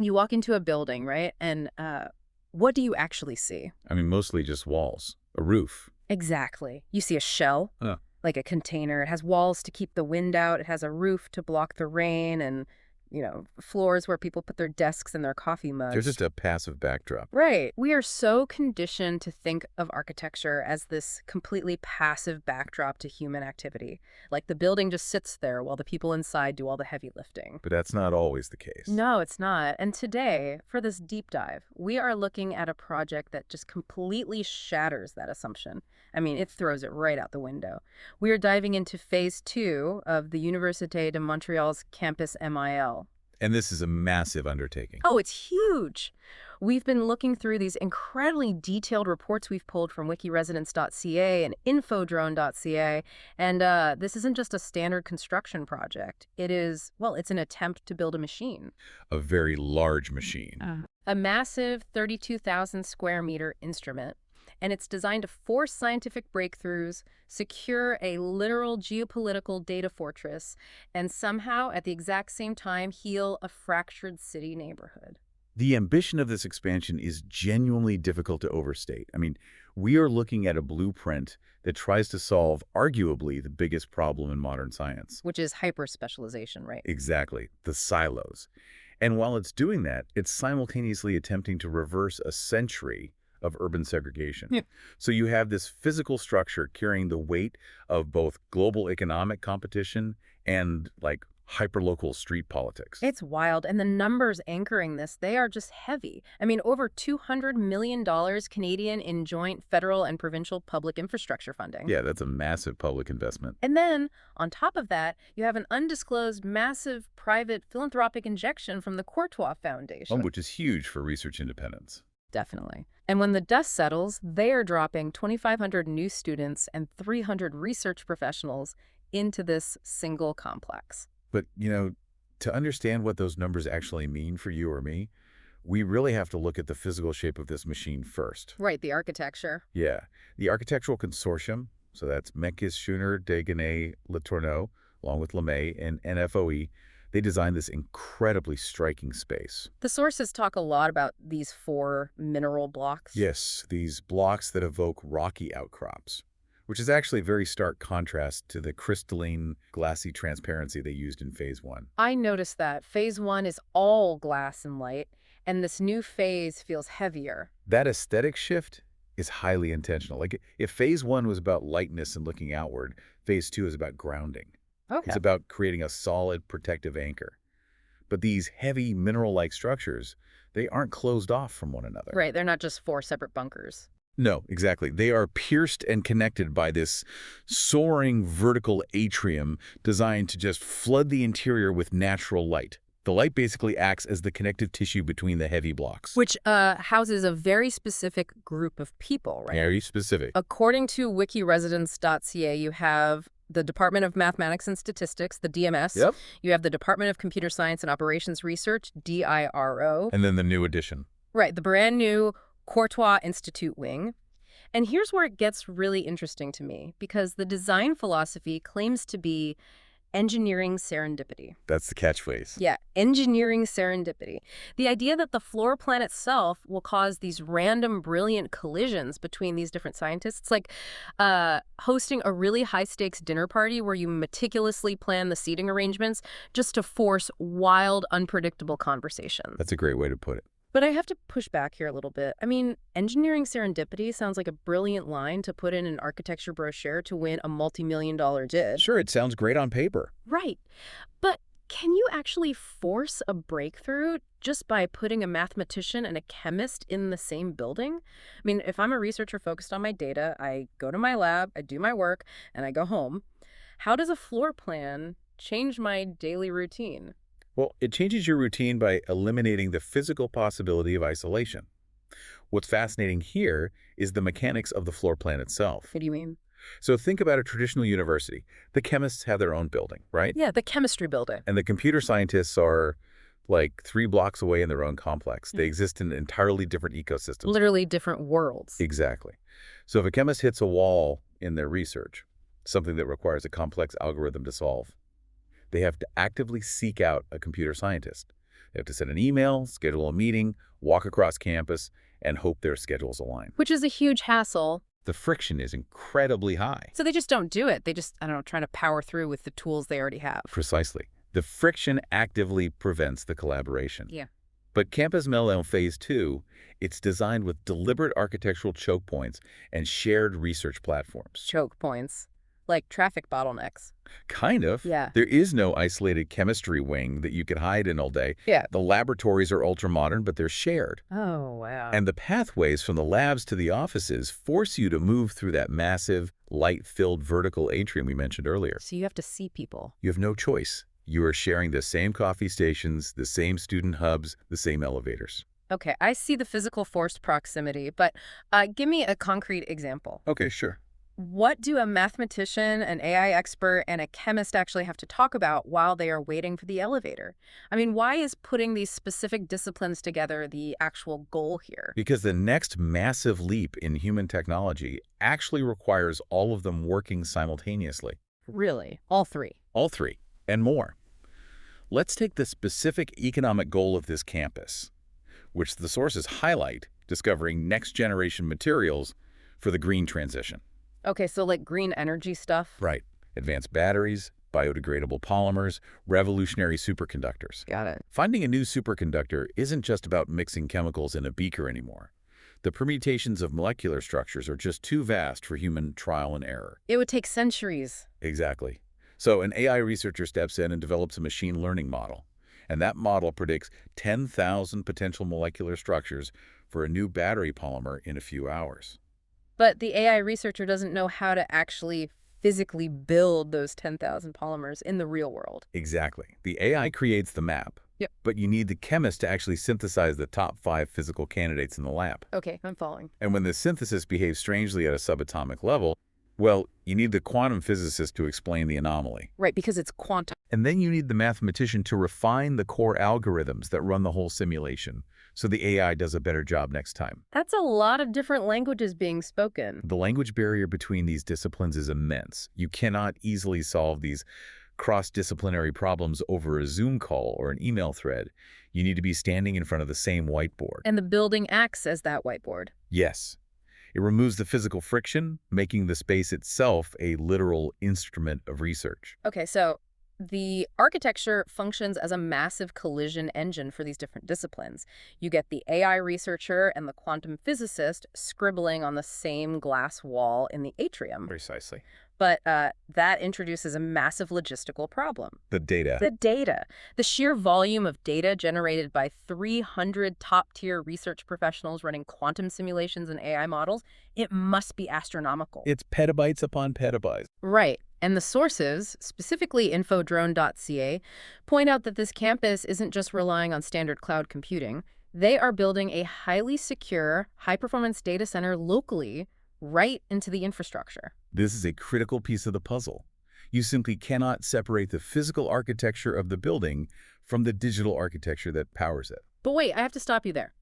You walk into a building, right? And what do you actually see? I mean, mostly just walls, a roof. Exactly. You see a shell, Huh. like a container. It has walls to keep the wind out. It has a roof to block the rain and, floors where people put their desks and their coffee There's mugs. just a passive backdrop. Right. We are so conditioned to think of architecture as this completely passive backdrop to human activity. Like the building just sits there while the people inside do all the heavy lifting. But that's not always the case. No, it's not. And today, for this deep dive, we are looking at a project that just completely shatters that assumption. I mean, it throws it right out the window. We are diving into phase 2 of the Université de Montréal's campus MIL. And this is a massive undertaking. Oh, it's huge. We've been looking through these incredibly detailed reports we've pulled from Wikiresidence.ca and infodrone.ca, and this isn't just a standard construction project. It's an attempt to build a machine. A very large machine. A massive 32,000 square meter instrument, and it's designed to force scientific breakthroughs, secure a literal geopolitical data fortress, and somehow, at the exact same time, heal a fractured city neighborhood. The ambition of this expansion is genuinely difficult to overstate. I mean, we are looking at a blueprint that tries to solve arguably the biggest problem in modern science. Which is hyper-specialization, right? Exactly, the silos. And while it's doing that, it's simultaneously attempting to reverse a century of urban segregation. Yeah. So you have this physical structure carrying the weight of both global economic competition and hyperlocal street politics. It's wild, and the numbers anchoring this, they are just heavy. I mean, over $200 million Canadian in joint federal and provincial public infrastructure funding. Yeah, that's a massive public investment. And then, on top of that, you have an undisclosed massive private philanthropic injection from the Courtois Foundation. Which is huge for research independence. Definitely. And when the dust settles, they are dropping 2,500 new students and 300 research professionals into this single complex. But, to understand what those numbers actually mean for you or me, we really have to look at the physical shape of this machine first. Right, the architecture. Yeah. The architectural consortium, so that's Menkès Shooner Dagenais LeTourneux, along with Lemay and NFOE, they designed this incredibly striking space. The sources talk a lot about these 4 mineral blocks. Yes, these blocks that evoke rocky outcrops, which is actually a very stark contrast to the crystalline, glassy transparency they used in phase 1. I noticed that. Phase 1 is all glass and light, and this new phase feels heavier. That aesthetic shift is highly intentional. If phase 1 was about lightness and looking outward, phase 2 is about grounding. Okay. It's about creating a solid, protective anchor. But these heavy, mineral-like structures, they aren't closed off from one another. Right, they're not just 4 separate bunkers. No, exactly. They are pierced and connected by this soaring vertical atrium designed to just flood the interior with natural light. The light basically acts as the connective tissue between the heavy blocks. Which houses a very specific group of people, right? Very specific. According to Wikiresidence.ca, you have the Department of Mathematics and Statistics, the DMS. Yep. You have the Department of Computer Science and Operations Research, DIRO. And then the new addition. Right, the brand new Courtois Institute wing. And here's where it gets really interesting to me, because the design philosophy claims to be engineering serendipity. That's the catchphrase. Yeah, engineering serendipity. The idea that the floor plan itself will cause these random, brilliant collisions between these different scientists. It's like hosting a really high-stakes dinner party where you meticulously plan the seating arrangements just to force wild, unpredictable conversations. That's a great way to put it. But I have to push back here a little bit. I mean, engineering serendipity sounds like a brilliant line to put in an architecture brochure to win a multi-million-dollar bid. Sure, it sounds great on paper. Right. But can you actually force a breakthrough just by putting a mathematician and a chemist in the same building? I mean, if I'm a researcher focused on my data, I go to my lab, I do my work, and I go home. How does a floor plan change my daily routine? Well, it changes your routine by eliminating the physical possibility of isolation. What's fascinating here is the mechanics of the floor plan itself. What do you mean? So think about a traditional university. The chemists have their own building, right? Yeah, the chemistry building. And the computer scientists are 3 blocks away in their own complex. They exist in entirely different ecosystems. Literally different worlds. Exactly. So if a chemist hits a wall in their research, something that requires a complex algorithm to solve, they have to actively seek out a computer scientist They have to send an email, schedule a meeting, walk across campus, and hope their schedules align. Which is a huge hassle. The friction is incredibly high. So they just don't do it. They just, I don't know, try to power through with the tools they already have. Precisely. The friction actively prevents the collaboration. Yeah. But Campus Melo Phase 2, it's designed with deliberate architectural choke points and shared research platforms. Choke points. Like traffic bottlenecks. Kind of. Yeah. There is no isolated chemistry wing that you could hide in all day. Yeah. The laboratories are ultra-modern, but they're shared. Oh, wow. And the pathways from the labs to the offices force you to move through that massive, light-filled vertical atrium we mentioned earlier. So you have to see people. You have no choice. You are sharing the same coffee stations, the same student hubs, the same elevators. Okay, I see the physical forced proximity, but give me a concrete example. Okay, sure. What do a mathematician, an AI expert, and a chemist actually have to talk about while they are waiting for the elevator? I mean, why is putting these specific disciplines together the actual goal here? Because the next massive leap in human technology actually requires all of them working simultaneously. Really? All three? All three, and more. Let's take the specific economic goal of this campus, which the sources highlight, discovering next-generation materials for the green transition. Okay, so like green energy stuff? Right. Advanced batteries, biodegradable polymers, revolutionary superconductors. Got it. Finding a new superconductor isn't just about mixing chemicals in a beaker anymore. The permutations of molecular structures are just too vast for human trial and error. It would take centuries. Exactly. So an AI researcher steps in and develops a machine learning model. And that model predicts 10,000 potential molecular structures for a new battery polymer in a few hours. But the AI researcher doesn't know how to actually physically build those 10,000 polymers in the real world. Exactly. The AI creates the map. Yep. But you need the chemist to actually synthesize the top 5 physical candidates in the lab. Okay, I'm following. And when the synthesis behaves strangely at a subatomic level, well, you need the quantum physicist to explain the anomaly. Right, because it's quantum. And then you need the mathematician to refine the core algorithms that run the whole simulation, so the AI does a better job next time. That's a lot of different languages being spoken. The language barrier between these disciplines is immense. You cannot easily solve these cross-disciplinary problems over a Zoom call or an email thread. You need to be standing in front of the same whiteboard. And the building acts as that whiteboard. Yes. It removes the physical friction, making the space itself a literal instrument of research. Okay, so the architecture functions as a massive collision engine for these different disciplines. You get the AI researcher and the quantum physicist scribbling on the same glass wall in the atrium. Precisely. But that introduces a massive logistical problem. The data. The data. The sheer volume of data generated by 300 top-tier research professionals running quantum simulations and AI models, it must be astronomical. It's petabytes upon petabytes. Right. And the sources, specifically infodrone.ca, point out that this campus isn't just relying on standard cloud computing. They are building a highly secure, high-performance data center locally right into the infrastructure. This is a critical piece of the puzzle. You simply cannot separate the physical architecture of the building from the digital architecture that powers it. But wait, I have to stop you there.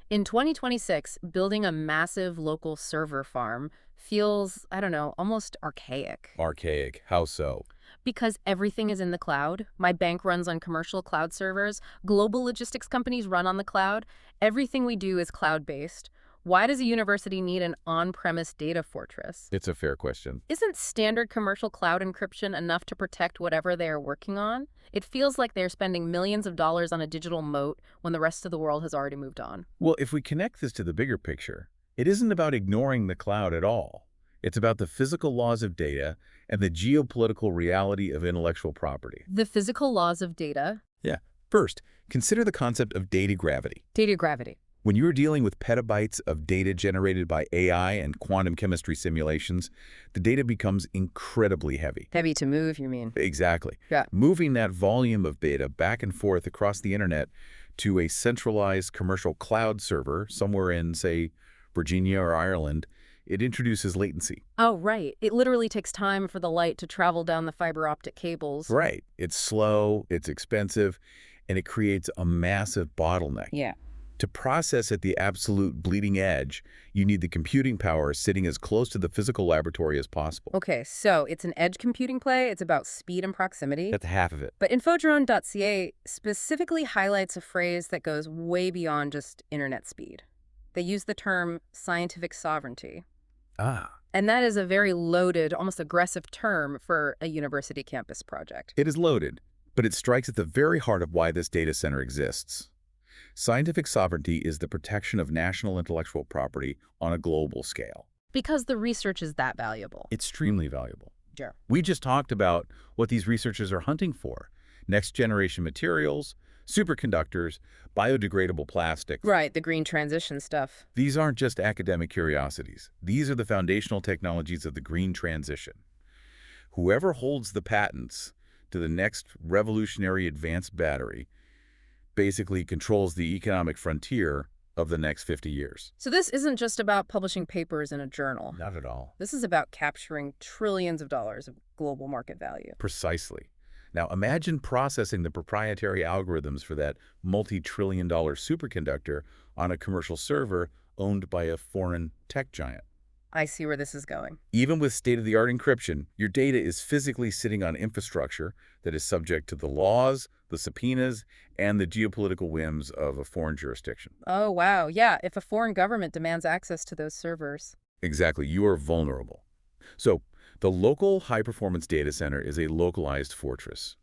In 2026, building a massive local server farm feels, I don't know, almost archaic. Archaic. How so? Because everything is in the cloud. My bank runs on commercial cloud servers. Global logistics companies run on the cloud. Everything we do is cloud-based. Why does a university need an on-premise data fortress? It's a fair question. Isn't standard commercial cloud encryption enough to protect whatever they are working on? It feels like they're spending millions of dollars on a digital moat when the rest of the world has already moved on. Well, if we connect this to the bigger picture, it isn't about ignoring the cloud at all. It's about the physical laws of data and the geopolitical reality of intellectual property. The physical laws of data. Yeah. First, consider the concept of data gravity. Data gravity. When you're dealing with petabytes of data generated by AI and quantum chemistry simulations, the data becomes incredibly heavy. Heavy to move, you mean? Exactly. Yeah. Moving that volume of data back and forth across the internet to a centralized commercial cloud server somewhere in, say, Virginia or Ireland, it introduces latency. Oh, right. It literally takes time for the light to travel down the fiber optic cables. Right. It's slow, it's expensive, and it creates a massive bottleneck. Yeah. To process at the absolute bleeding edge, you need the computing power sitting as close to the physical laboratory as possible. Okay, so it's an edge computing play. It's about speed and proximity. That's half of it. But infodrone.ca specifically highlights a phrase that goes way beyond just internet speed. They use the term scientific sovereignty. Ah. And that is a very loaded, almost aggressive term for a university campus project. It is loaded, but it strikes at the very heart of why this data center exists. Scientific sovereignty is the protection of national intellectual property on a global scale. Because the research is that valuable. Extremely valuable. Sure. We just talked about what these researchers are hunting for. Next-generation materials, superconductors, biodegradable plastics. Right, the green transition stuff. These aren't just academic curiosities. These are the foundational technologies of the green transition. Whoever holds the patents to the next revolutionary advanced battery basically controls the economic frontier of the next 50 years. So this isn't just about publishing papers in a journal. Not at all. This is about capturing trillions of dollars of global market value. Precisely. Now imagine processing the proprietary algorithms for that multi-trillion-dollar superconductor on a commercial server owned by a foreign tech giant. I see where this is going. Even with state-of-the-art encryption, your data is physically sitting on infrastructure that is subject to the laws, the subpoenas, and the geopolitical whims of a foreign jurisdiction. Oh, wow. Yeah, if a foreign government demands access to those servers. Exactly. You are vulnerable. So the local high-performance data center is a localized fortress.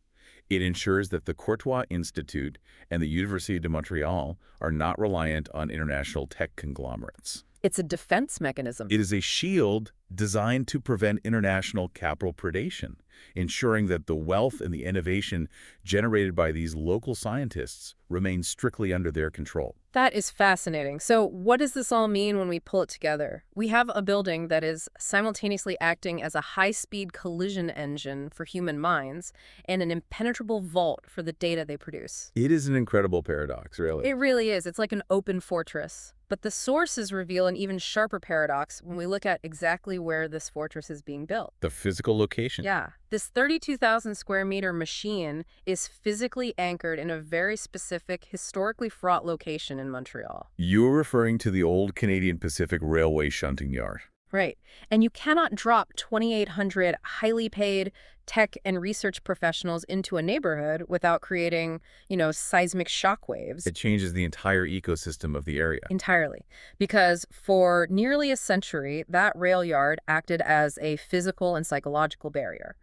It ensures that the Courtois Institute and the Université de Montréal are not reliant on international tech conglomerates. It's a defense mechanism. It is a shield designed to prevent international capital predation, ensuring that the wealth and the innovation generated by these local scientists remain strictly under their control. That is fascinating. So what does this all mean when we pull it together? We have a building that is simultaneously acting as a high-speed collision engine for human minds and an impenetrable vault for the data they produce. It is an incredible paradox, really. It really is. It's like an open fortress. But the sources reveal an even sharper paradox when we look at exactly where this fortress is being built. The physical location. Yeah. This 32,000 square meter machine is physically anchored in a very specific, historically fraught location in Montreal. You're referring to the old Canadian Pacific Railway shunting yard. Right. And you cannot drop 2,800 highly paid tech and research professionals into a neighborhood without creating, seismic shockwaves. It changes the entire ecosystem of the area. Entirely. Because for nearly a century, that rail yard acted as a physical and psychological barrier.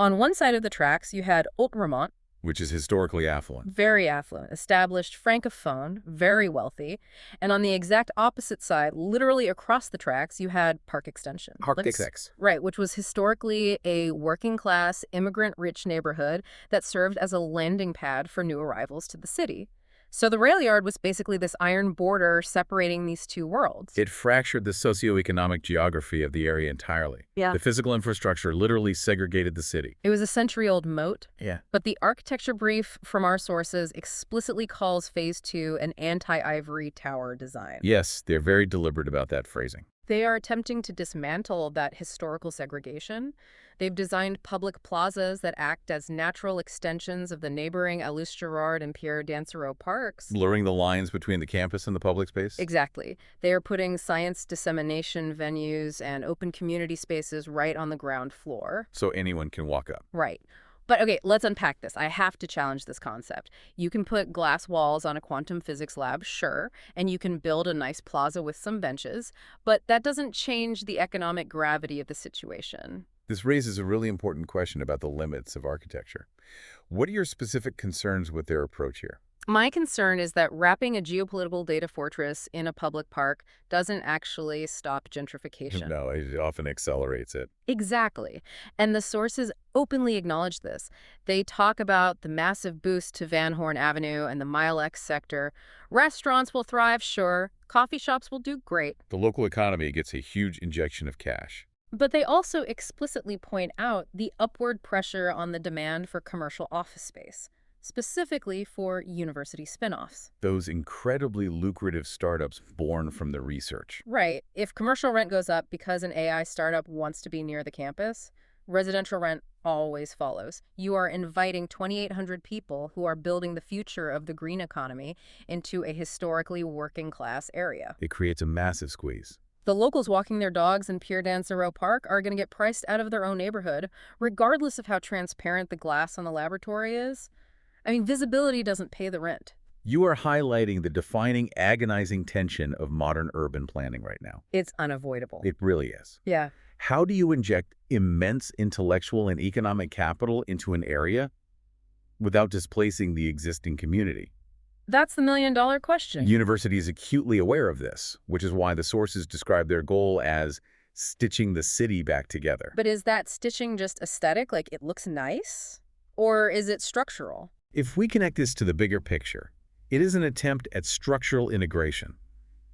On one side of the tracks, you had Outremont, which is historically affluent. very affluent, established francophone, very wealthy. And on the exact opposite side, literally across the tracks, you had Park Extension. Right, which was historically a working-class, immigrant-rich neighborhood that served as a landing pad for new arrivals to the city. So the rail yard was basically this iron border separating these two worlds. It fractured the socioeconomic geography of the area entirely. Yeah. The physical infrastructure literally segregated the city. It was a century-old moat. Yeah. But the architecture brief from our sources explicitly calls Phase 2 an anti-ivory tower design. Yes, they're very deliberate about that phrasing. They are attempting to dismantle that historical segregation. They've designed public plazas that act as natural extensions of the neighboring Alus Gerard and Pierre Dansereau parks. Blurring the lines between the campus and the public space? Exactly. They are putting science dissemination venues and open community spaces right on the ground floor. So anyone can walk up. Right. But okay, let's unpack this. I have to challenge this concept. You can put glass walls on a quantum physics lab, sure, and you can build a nice plaza with some benches, but that doesn't change the economic gravity of the situation. This raises a really important question about the limits of architecture. What are your specific concerns with their approach here? My concern is that wrapping a geopolitical data fortress in a public park doesn't actually stop gentrification. No, it often accelerates it. Exactly. And the sources openly acknowledge this. They talk about the massive boost to Van Horn Avenue and the Mile X sector. Restaurants will thrive, sure. Coffee shops will do great. The local economy gets a huge injection of cash. But they also explicitly point out the upward pressure on the demand for commercial office space, specifically for university spinoffs. Those incredibly lucrative startups born from the research. Right. If commercial rent goes up because an AI startup wants to be near the campus, residential rent always follows. You are inviting 2,800 people who are building the future of the green economy into a historically working-class area. It creates a massive squeeze. The locals walking their dogs in Pier Dancero Park are going to get priced out of their own neighborhood, regardless of how transparent the glass on the laboratory is. I mean, visibility doesn't pay the rent. You are highlighting the defining, agonizing tension of modern urban planning right now. It's unavoidable. It really is. Yeah. How do you inject immense intellectual and economic capital into an area without displacing the existing community? That's the million-dollar question. The university is acutely aware of this, which is why the sources describe their goal as stitching the city back together. But is that stitching just aesthetic, like it looks nice? Or is it structural? If we connect this to the bigger picture, it is an attempt at structural integration,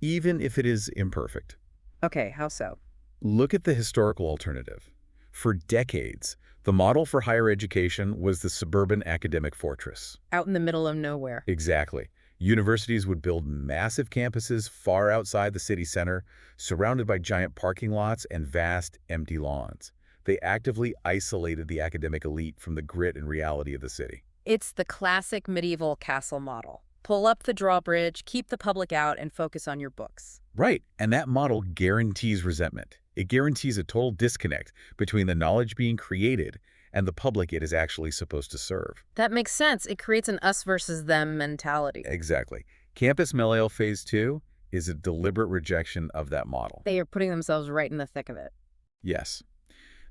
even if it is imperfect. Okay, how so? Look at the historical alternative. For decades, the model for higher education was the suburban academic fortress. Out in the middle of nowhere. Exactly. Universities would build massive campuses far outside the city center, surrounded by giant parking lots and vast, empty lawns. They actively isolated the academic elite from the grit and reality of the city. It's the classic medieval castle model. Pull up the drawbridge, keep the public out, and focus on your books. Right, and that model guarantees resentment. It guarantees a total disconnect between the knowledge being created and the public it is actually supposed to serve. That makes sense. It creates an us versus them mentality. Exactly. Campus Meliel Phase 2 is a deliberate rejection of that model. They are putting themselves right in the thick of it. Yes.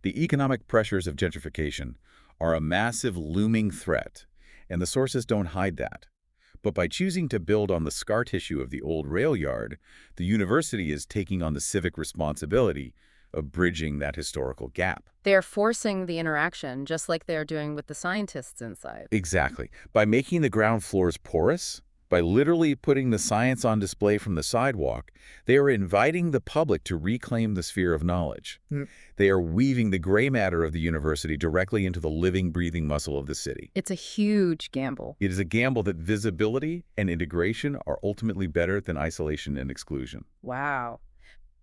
The economic pressures of gentrification are a massive looming threat, and the sources don't hide that. But by choosing to build on the scar tissue of the old rail yard, the university is taking on the civic responsibility of bridging that historical gap. They're forcing the interaction, just like they're doing with the scientists inside. Exactly. By making the ground floors porous, by literally putting the science on display from the sidewalk, they are inviting the public to reclaim the sphere of knowledge. They are weaving the gray matter of the university directly into the living, breathing muscle of the city. It's a huge gamble. It is a gamble that visibility and integration are ultimately better than isolation and exclusion. Wow.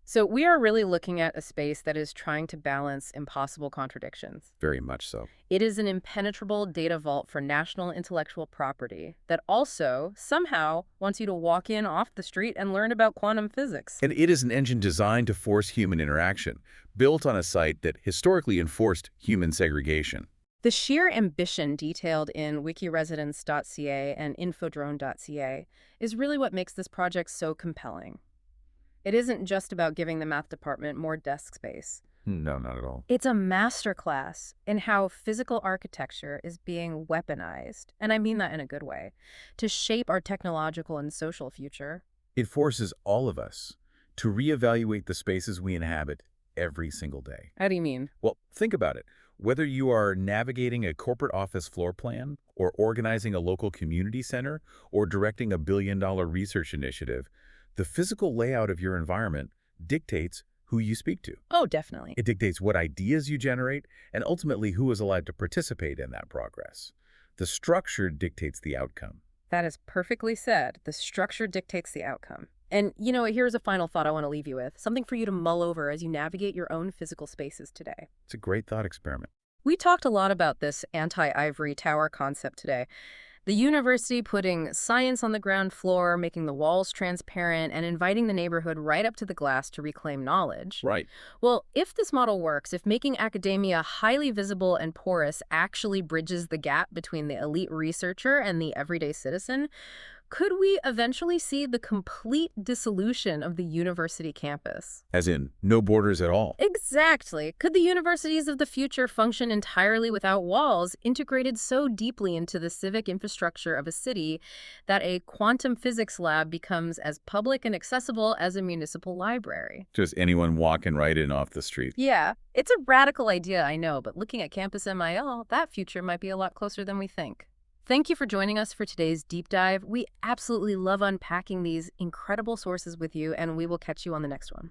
So we are really looking at a space that is trying to balance impossible contradictions. Very much so. It is an impenetrable data vault for national intellectual property that also, somehow, wants you to walk in off the street and learn about quantum physics. And it is an engine designed to force human interaction, built on a site that historically enforced human segregation. The sheer ambition detailed in Wikiresidence.ca and infodrone.ca is really what makes this project so compelling. It isn't just about giving the math department more desk space. No, not at all. It's a masterclass in how physical architecture is being weaponized, and I mean that in a good way, to shape our technological and social future. It forces all of us to reevaluate the spaces we inhabit every single day. How do you mean? Well, think about it. Whether you are navigating a corporate office floor plan, or organizing a local community center, or directing a billion-dollar research initiative, the physical layout of your environment dictates who you speak to. Oh, definitely. It dictates what ideas you generate and ultimately who is allowed to participate in that progress. The structure dictates the outcome. That is perfectly said. The structure dictates the outcome. And, here's a final thought I want to leave you with, something for you to mull over as you navigate your own physical spaces today. It's a great thought experiment. We talked a lot about this anti-ivory tower concept today. The university putting science on the ground floor, making the walls transparent, and inviting the neighborhood right up to the glass to reclaim knowledge. Right. Well, if this model works, if making academia highly visible and porous actually bridges the gap between the elite researcher and the everyday citizen, could we eventually see the complete dissolution of the university campus? As in, no borders at all. Exactly. Could the universities of the future function entirely without walls, integrated so deeply into the civic infrastructure of a city that a quantum physics lab becomes as public and accessible as a municipal library? Just anyone walking right in off the street. Yeah, it's a radical idea, I know, but looking at Campus MIL, that future might be a lot closer than we think. Thank you for joining us for today's deep dive. We absolutely love unpacking these incredible sources with you, and we will catch you on the next one.